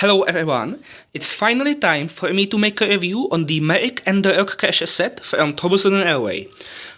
Hello everyone, it's finally time for me to make a review on the Merrick and the Rock Crasher set from TWR Merrick.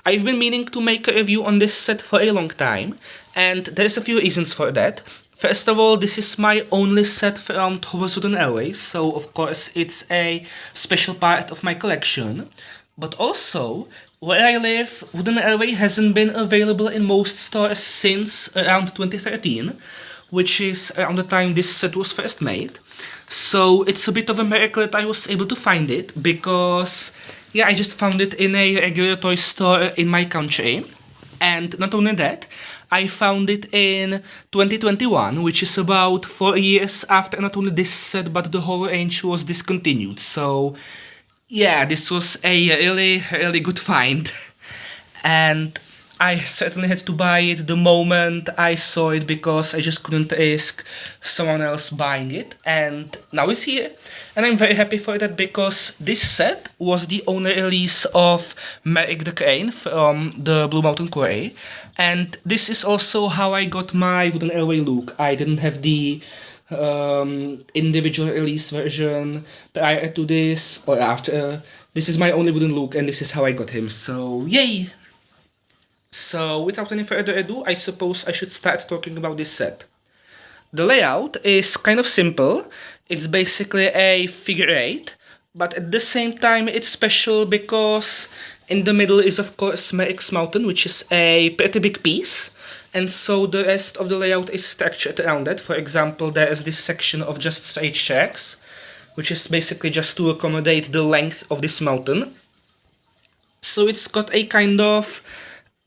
I've been meaning to make a review on this set for a long time, and there's a few reasons for that. First of all, this is my only set from TWR Merrick, so of course it's a special part of my collection. But also, where I live, Wooden Airway hasn't been available in most stores since around 2013, which is around the time this set was first made. So it's a bit of a miracle that I was able to find it, because yeah, I just found it in a regular toy store in my country. And not only that, I found it in 2021, which is about 4 years after not only this set but the whole range was discontinued. So yeah, this was a really good find. And I certainly had to buy it the moment I saw it, because I just couldn't risk someone else buying it. And now it's here. And I'm very happy for that, because this set was the only release of Merrick the Crane from the Blue Mountain Quarry. And this is also how I got my Wooden Airway look. I didn't have the individual release version prior to this or after. This is my only wooden look, and this is how I got him. So yay! So without any further ado, I suppose I should start talking about this set. The layout is kind of simple. It's basically a figure eight, but at the same time it's special because in the middle is of course Merrick's Mountain, which is a pretty big piece, and so the rest of the layout is structured around it. For example, there is this section of just straight tracks, which is basically just to accommodate the length of this mountain. So it's got a kind of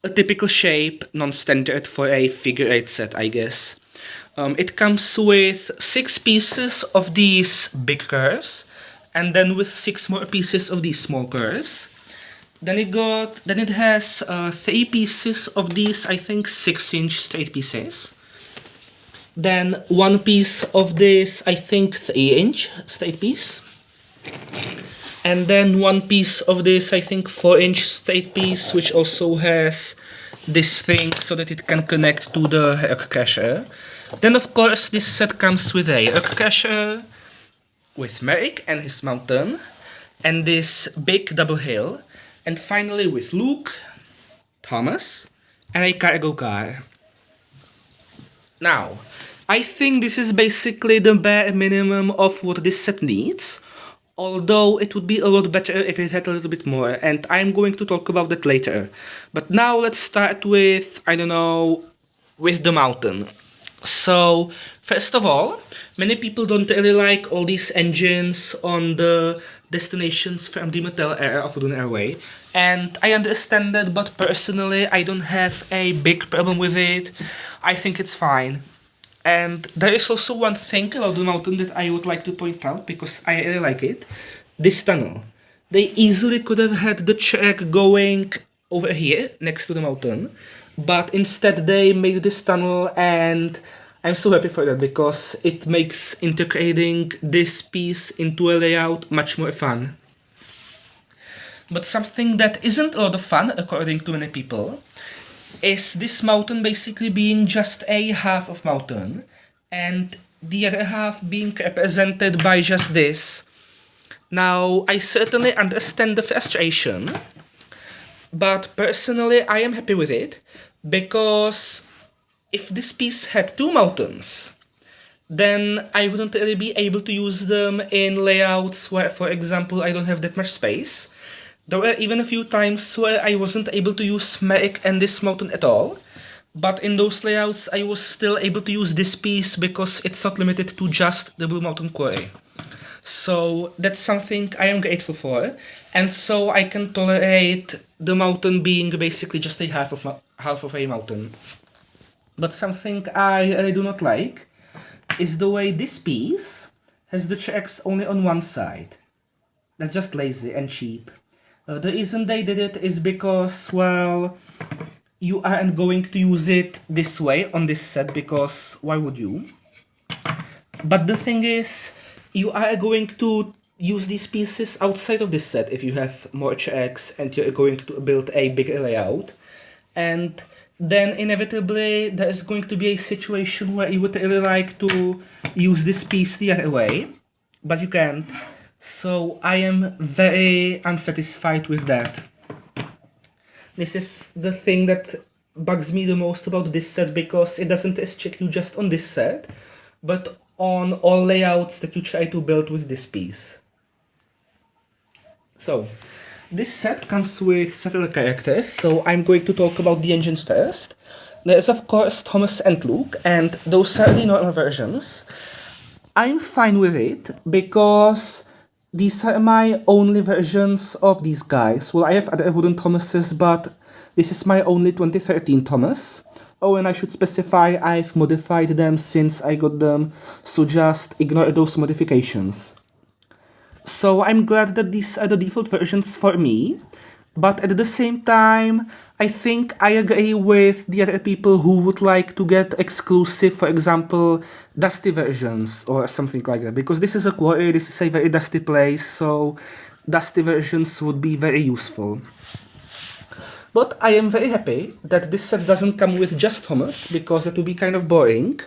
a typical shape, non-standard for a figure eight set, I guess. It comes with 6 pieces of these big curves, and then with 6 more pieces of these small curves. Then it has 3 pieces of these, I think, 6-inch straight pieces. Then 1 piece of this, I think, 3-inch straight piece. And then 1 piece of this, I think, 4-inch straight piece, which also has this thing so that it can connect to the Rock Crasher. Then of course this set comes with a Rock Crasher, with Merrick and his mountain, and this big double hill, and finally with Luke, Thomas, and a cargo car. Now, I think this is basically the bare minimum of what this set needs, although it would be a lot better if it had a little bit more, and I'm going to talk about that later. But now let's start with, with the mountain. So, first of all, many people don't really like all these engines on the destinations from the Mattel era of Wooden Airway, and I understand that, but personally I don't have a big problem with it. I think it's fine. And there is also one thing about the mountain that I would like to point out, because I really like it. This tunnel. They easily could have had the track going over here, next to the mountain, but instead they made this tunnel, and I'm so happy for that, because it makes integrating this piece into a layout much more fun. But something that isn't a lot of fun, according to many people, is this mountain basically being just a half of mountain, and the other half being represented by just this. Now, I certainly understand the frustration, but personally I am happy with it, because if this piece had 2 mountains, then I wouldn't really be able to use them in layouts where, for example, I don't have that much space. There were even a few times where I wasn't able to use Merrick and this mountain at all, but in those layouts I was still able to use this piece because it's not limited to just the Blue Mountain Quarry. So that's something I am grateful for, and so I can tolerate the mountain being basically just a half of a mountain. But something I really do not like is the way this piece has the tracks only on one side. That's just lazy and cheap. The reason they did it is because, well, you aren't going to use it this way on this set, because why would you? But the thing is, you are going to use these pieces outside of this set if you have more tracks and you're going to build a bigger layout. And then inevitably there is going to be a situation where you would really like to use this piece the other way, but you can't. So I am very unsatisfied with that. This is the thing that bugs me the most about this set, because it doesn't restrict you just on this set, but on all layouts that you try to build with this piece. So, this set comes with several characters, so I'm going to talk about the engines first. There's of course Thomas and Luke, and those are the normal versions. I'm fine with it, because these are my only versions of these guys. Well, I have other wooden Thomases, but this is my only 2013 Thomas. Oh, and I should specify I've modified them since I got them, so just ignore those modifications. So I'm glad that these are the default versions for me, but at the same time, I think I agree with the other people who would like to get exclusive, for example, dusty versions or something like that, because this is a quarry, this is a very dusty place, so dusty versions would be very useful. But I am very happy that this set doesn't come with just Thomas, because that would be kind of boring.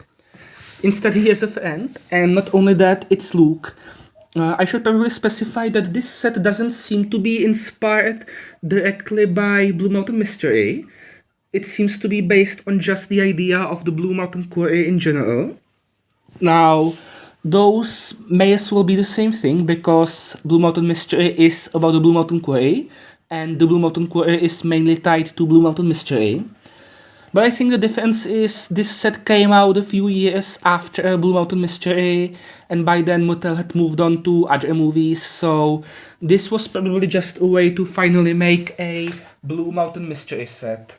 Instead, he has a friend, and not only that, it's Luke. I should probably specify that this set doesn't seem to be inspired directly by Blue Mountain Mystery. It seems to be based on just the idea of the Blue Mountain Quarry in general. Now, those may as well be the same thing, because Blue Mountain Mystery is about the Blue Mountain Quarry, and the Blue Mountain Quarry is mainly tied to Blue Mountain Mystery. But I think the difference is this set came out a few years after Blue Mountain Mystery, and by then Mattel had moved on to other movies, so this was probably just a way to finally make a Blue Mountain Mystery set.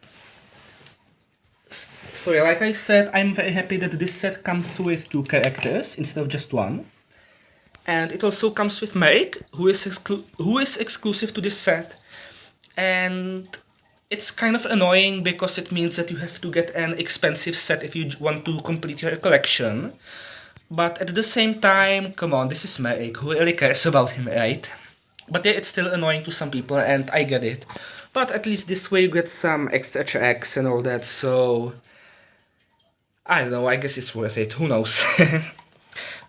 So yeah, like I said, I'm very happy that this set comes with 2 characters instead of just 1. And it also comes with Merrick, who is exclusive to this set. And it's kind of annoying, because it means that you have to get an expensive set if you want to complete your collection. But at the same time, come on, this is Merrick, who really cares about him, right? But yeah, it's still annoying to some people, and I get it. But at least this way you get some extra tracks and all that, so I don't know, I guess it's worth it, who knows.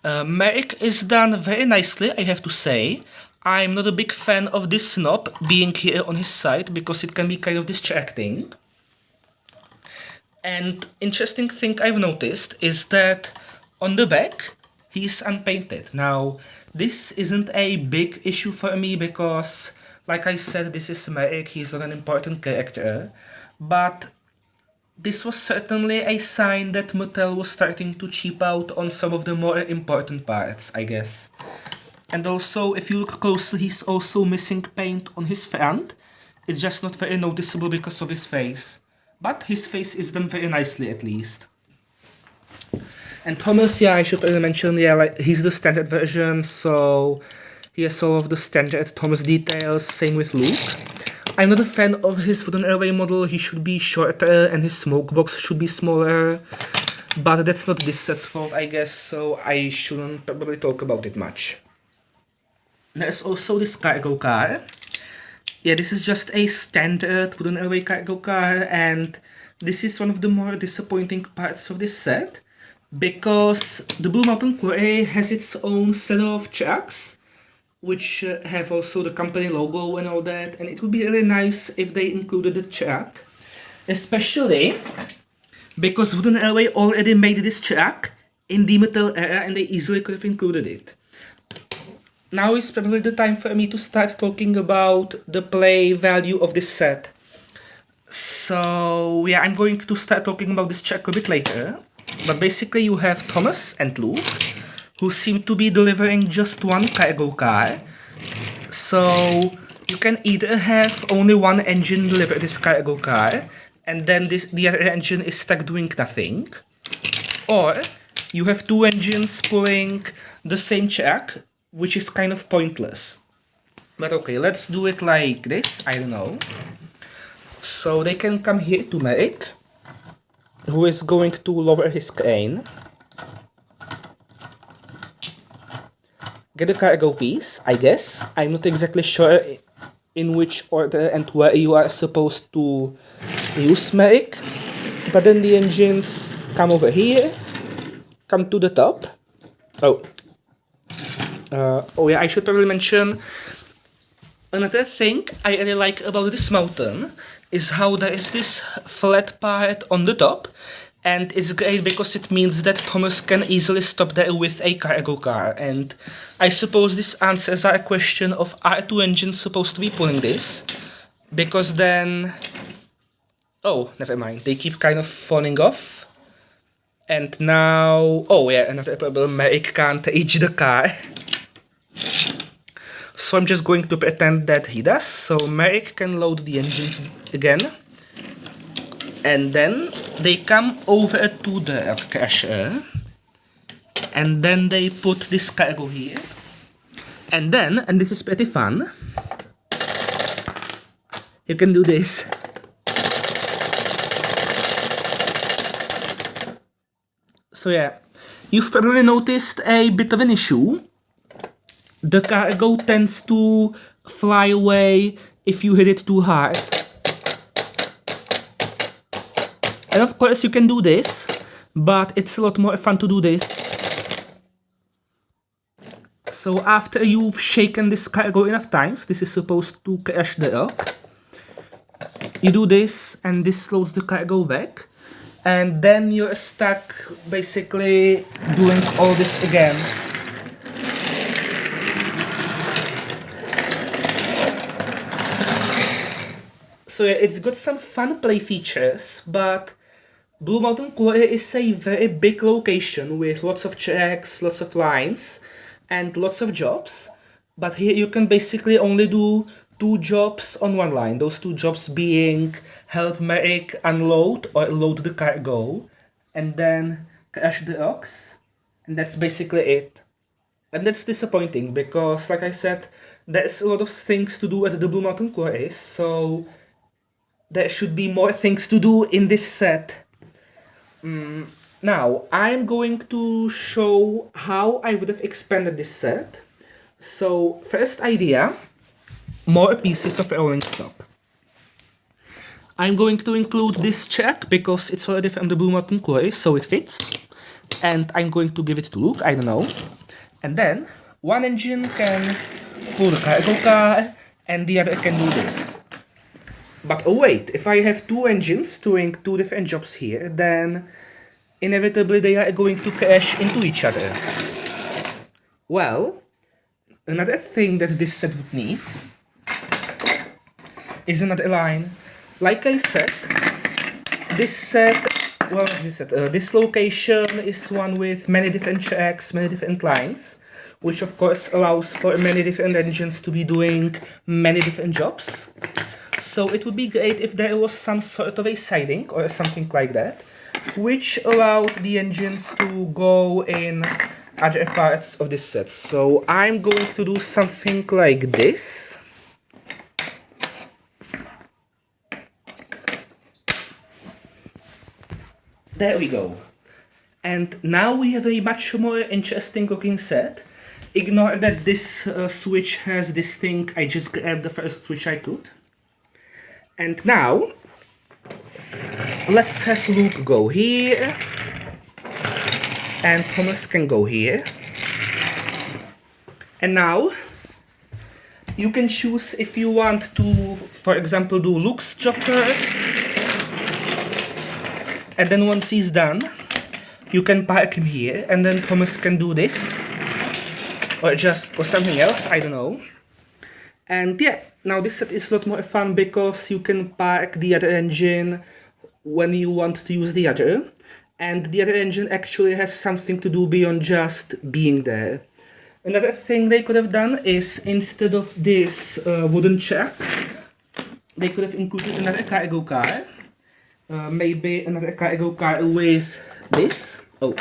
Merrick is done very nicely, I have to say. I'm not a big fan of this knob being here on his side, because it can be kind of distracting. And interesting thing I've noticed is that on the back, he's unpainted. Now, this isn't a big issue for me, because, like I said, this is Merrick, he's not an important character. But this was certainly a sign that Mattel was starting to cheap out on some of the more important parts, I guess. And also, if you look closely, he's also missing paint on his front. It's just not very noticeable because of his face. But his face is done very nicely, at least. And Thomas, yeah, I should probably mention, yeah, like, he's the standard version, so he has all of the standard Thomas details, same with Luke. I'm not a fan of his wooden airway model, he should be shorter and his smoke box should be smaller. But that's not this set's fault, I guess, so I shouldn't probably talk about it much. There's also this cargo car. Yeah, this is just a standard wooden airway cargo car, and this is one of the more disappointing parts of this set, because the Blue Mountain Quarry has its own set of trucks, which have also the company logo and all that, and it would be really nice if they included the truck, especially because Wooden Airway already made this truck in the Mattel era, and they easily could have included it. Now is probably the time for me to start talking about the play value of this set. So yeah, I'm going to start talking about this truck a bit later, but basically you have Thomas and Luke, who seem to be delivering just one cargo car. So you can either have only one engine deliver this cargo car, and then the other engine is stuck doing nothing, or you have two engines pulling the same truck, which is kind of pointless. But okay, let's do it like this, I don't know. So they can come here to Merrick, who is going to lower his crane. Get a cargo piece, I guess. I'm not exactly sure in which order and where you are supposed to use Merrick. but then the engines come over here, come to the top. Oh yeah, I should probably mention another thing I really like about this mountain is how there is this flat part on the top, and it's great because it means that Thomas can easily stop there with a cargo car. And I suppose this answers our question of, are two engines supposed to be pulling this? Because then... oh, never mind, they keep kind of falling off. And now... oh yeah, another problem, Merrick can't reach the car. So I'm just going to pretend that he does. So Merrick can load the engines again. And then they come over to the crusher. And then they put this cargo here. And then, and this is pretty fun, you can do this. So yeah, you've probably noticed a bit of an issue. The cargo tends to fly away if you hit it too hard. And of course you can do this, but it's a lot more fun to do this. So after you've shaken this cargo enough times, this is supposed to crash the rock. You do this, and this slows the cargo back. And then you're stuck basically doing all this again. So yeah, it's got some fun play features, but Blue Mountain Quarry is a very big location with lots of tracks, lots of lines, and lots of jobs. But here you can basically only do 2 jobs on one line. Those 2 jobs being help Merrick unload or load the cargo, and then crash the rocks. And that's basically it. And that's disappointing because, like I said, there's a lot of things to do at the Blue Mountain Quarry, so there should be more things to do in this set. Now, I'm going to show how I would have expanded this set. So, first idea, more pieces of rolling stock. I'm going to include this track because it's already from the Blue Mountain Quarry, so it fits. And I'm going to give it to Luke, I don't know. And then, one engine can pull the cargo car, and the other can do this. But oh wait, if I have 2 engines doing 2 different jobs here, then inevitably they are going to crash into each other. Well, another thing that this set would need is another line. Like I said, this location is one with many different tracks, many different lines, which of course allows for many different engines to be doing many different jobs. So it would be great if there was some sort of a siding or something like that, which allowed the engines to go in other parts of this set. So I'm going to do something like this. There we go. And now we have a much more interesting looking set. Ignore that this switch has this thing, I just grabbed the first switch I could. And now, let's have Luke go here, and Thomas can go here. And now, you can choose if you want to, for example, do Luke's job first, and then once he's done, you can park him here, and then Thomas can do this, or something else, I don't know. And yeah, now this set is a lot more fun because you can park the other engine when you want to use the other. And the other engine actually has something to do beyond just being there. Another thing they could have done is, instead of this wooden track, they could have included another cargo car. Maybe another cargo car with this. Oh.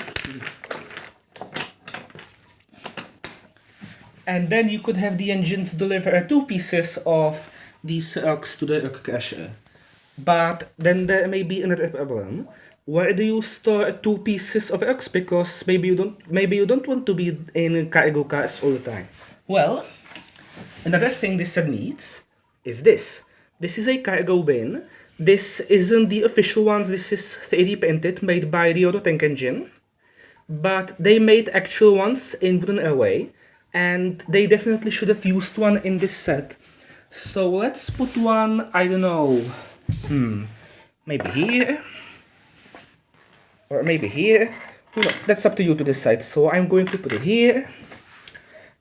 And then you could have the engines deliver 2 pieces of these rocks to the rock crusher. But then there may be another problem. Where do you store 2 pieces of rocks? Because maybe you don't want to be in cargo cars all the time. Well, another thing this set needs is this. This is a cargo bin This isn't the official ones, this is 3D printed, made by the Auto Tank Engine. But they made actual ones in wooden alloy, and they definitely should have used one in this set. So let's put one, I don't know, maybe here, or maybe here. Who knows? That's up to you to decide. So I'm going to put it here,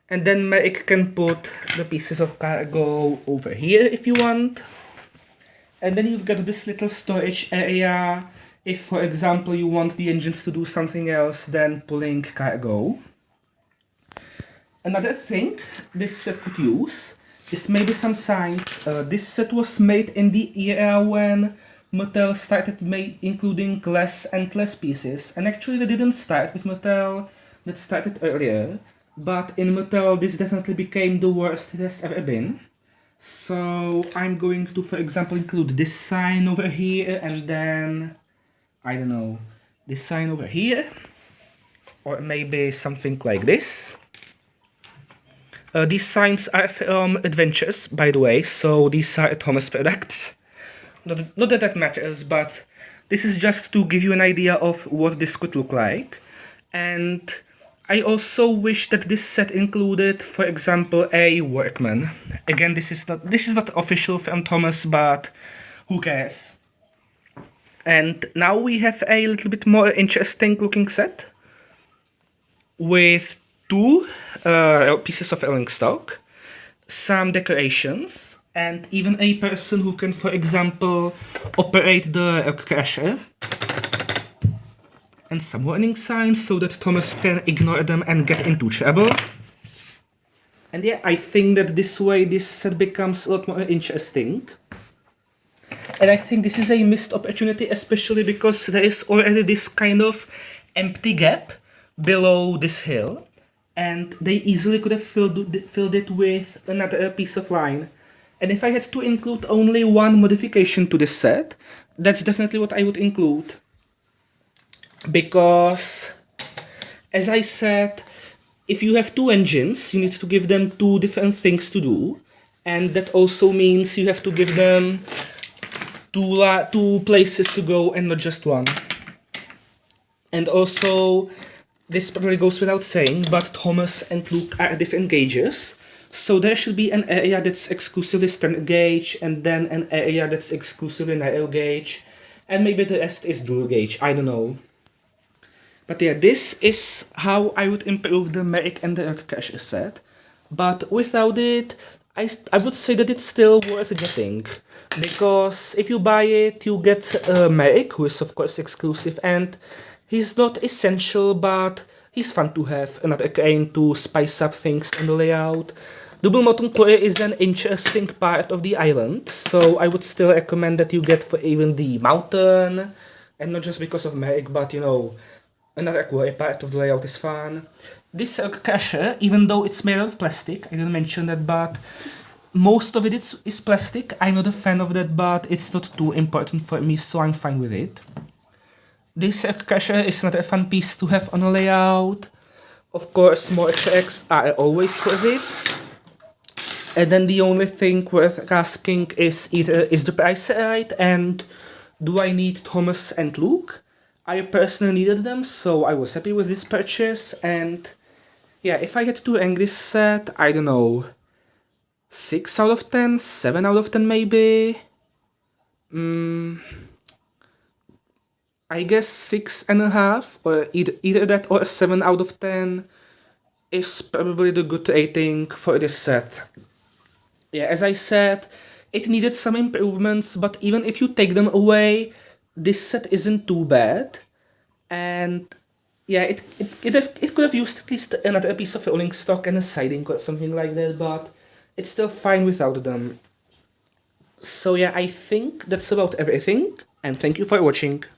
and then Merrick can put the pieces of cargo over here if you want. And then you've got this little storage area if, for example, you want the engines to do something else than pulling cargo. Another thing this set could use is maybe some signs. This set was made in the era when Mattel started including less and less pieces. And actually they didn't start with Mattel, that started earlier. But in Mattel this definitely became the worst it has ever been. So I'm going to, for example, include this sign over here, and then, I don't know, this sign over here, or maybe something like this. These signs are from Adventures, by the way, so these are Thomas products. Not that that matters, but this is just to give you an idea of what this could look like. And I also wish that this set included, for example, a workman. Again, this is not official from Thomas, but who cares? And now we have a little bit more interesting looking set with two pieces of rolling stock, some decorations, and even a person who can, for example, operate the rock crusher. And some warning signs so that Thomas can ignore them and get into trouble. And yeah, I think that this way this set becomes a lot more interesting. And I think this is a missed opportunity, especially because there is already this kind of empty gap below this hill. And they easily could have filled it with another piece of line. And if I had to include only one modification to this set, that's definitely what I would include. Because, as I said, if you have two engines, you need to give them two different things to do. And that also means you have to give them two places to go and not just one. And also, this probably goes without saying, but Thomas and Luke are different gauges. So there should be an area that's exclusively standard gauge, and then an area that's exclusively narrow gauge, and maybe the rest is dual gauge, I don't know. But yeah, this is how I would improve the Merrick and the Rock Crusher set. But without it, I would say that it's still worth getting. Because if you buy it, you get Merrick, who is of course exclusive, and he's not essential, but he's fun to have. Another crane to spice up things on the layout. Double mountain quarry is an interesting part of the island, so I would still recommend that you get for even the mountain. And not just because of Merrick, but you know, another quarry part of the layout is fun. This Rock Crusher, even though it's made out of plastic, I didn't mention that, but most of it is plastic. I'm not a fan of that, but it's not too important for me, so I'm fine with it. This Rock Crusher is not a fun piece to have on a layout. Of course, more checks are always worth it. And then the only thing worth asking is either is the price right, and do I need Thomas and Luke? I personally needed them, so I was happy with this purchase. And yeah, if I had to rank this set, I don't know, 6 out of 10, 7 out of 10 maybe. I guess 6.5, or either that or 7 out of 10 is probably the good rating for this set. Yeah, as I said, it needed some improvements, but even if you take them away, this set isn't too bad. And yeah, it could have used at least another piece of rolling stock and a siding or something like that, but it's still fine without them. So yeah, I think that's about everything, and thank you for watching.